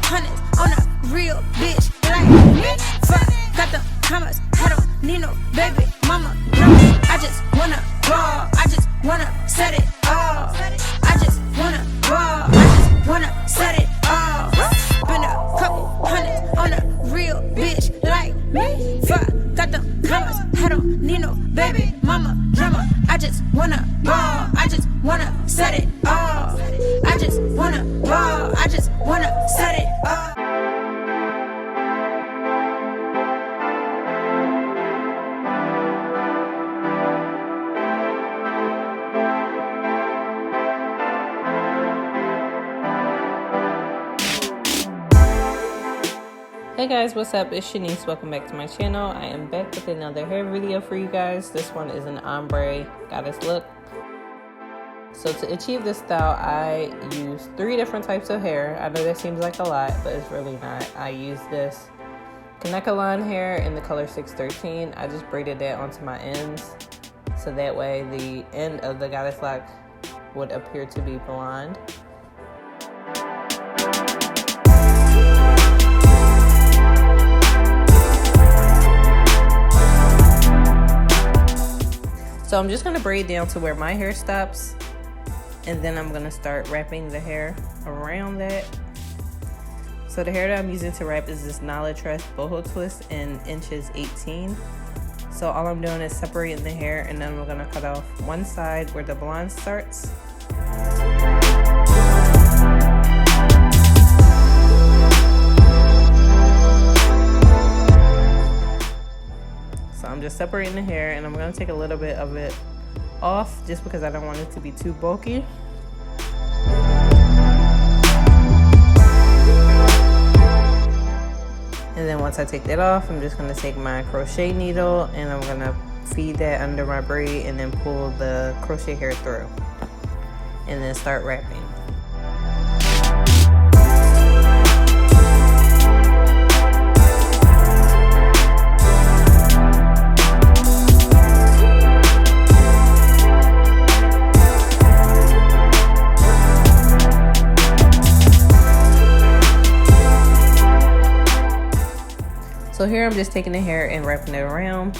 hundreds on a real bitch like me. Fuck, got the commas, I don't need no baby mama. No, I just wanna ball, I just wanna set it all. I just wanna ball, I just wanna set it all. Spend a couple hundreds on a real bitch like me. Fuck, got the commas, I don't need no baby mama drama. I just wanna ball, I just wanna set it all. I just wanna ball, I just wanna set it all. Hey guys, what's up? It's Shanice. Welcome back to my channel. I am back with another hair video for you guys. This one is an ombre goddess look. So to achieve this style, I use 3 different types of hair. I know that seems like a lot, but it's really not. I use this Kanekalon hair in the color 613. I just braided that onto my ends, so that way the end of the goddess lock would appear to be blonde. So I'm just gonna braid down to where my hair stops, and then I'm gonna start wrapping the hair around that. So the hair that I'm using to wrap is this ehlyH boho twist in inches 18. So all I'm doing is separating the hair, and then we're gonna cut off one side where the blonde starts. So I'm just separating the hair, and I'm going to take a little bit of it off just because I don't want it to be too bulky. And then once I take that off, I'm just going to take my crochet needle and I'm going to feed that under my braid and then pull the crochet hair through and then start wrapping. So here I'm just taking the hair and wrapping it around.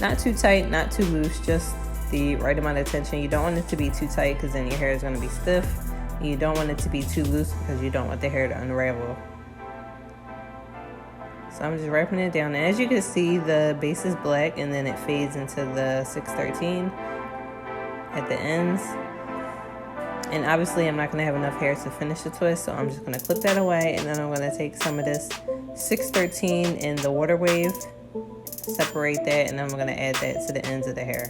Not too tight, not too loose, just the right amount of tension. You don't want it to be too tight because then your hair is going to be stiff. And you don't want it to be too loose because you don't want the hair to unravel. So I'm just wrapping it down. And as you can see, the base is black and then it fades into the 613 at the ends. And obviously I'm not going to have enough hair to finish the twist, so I'm just going to clip that away, and then I'm going to take some of this 613 in the water wave, separate that, and then I'm going to add that to the ends of the hair.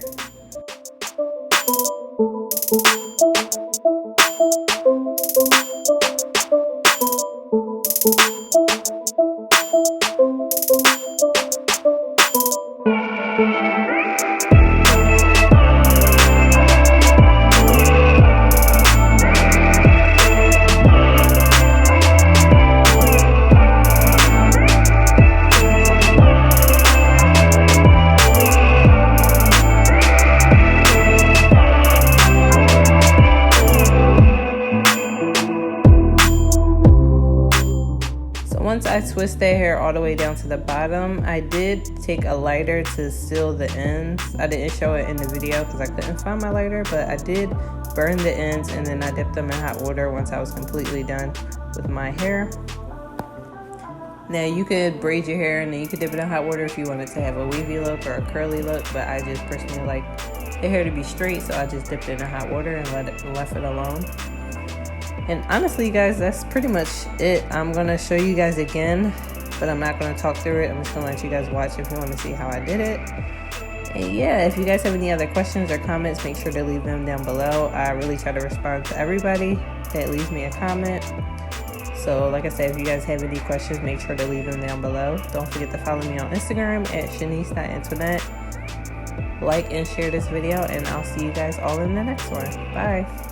Once I twist that hair all the way down to the bottom, I did take a lighter to seal the ends. I didn't show it in the video because I couldn't find my lighter, but I did burn the ends and then I dipped them in hot water once I was completely done with my hair. Now you could braid your hair and then you could dip it in hot water if you wanted to have a wavy look or a curly look, but I just personally like the hair to be straight, so I just dipped it in hot water and left it alone. And honestly, guys, that's pretty much it. I'm going to show you guys again, but I'm not going to talk through it. I'm just going to let you guys watch if you want to see how I did it. And yeah, if you guys have any other questions or comments, make sure to leave them down below. I really try to respond to everybody that leaves me a comment. So like I said, if you guys have any questions, make sure to leave them down below. Don't forget to follow me on Instagram at Shanice Antoinette. Like and share this video, and I'll see you guys all in the next one. Bye.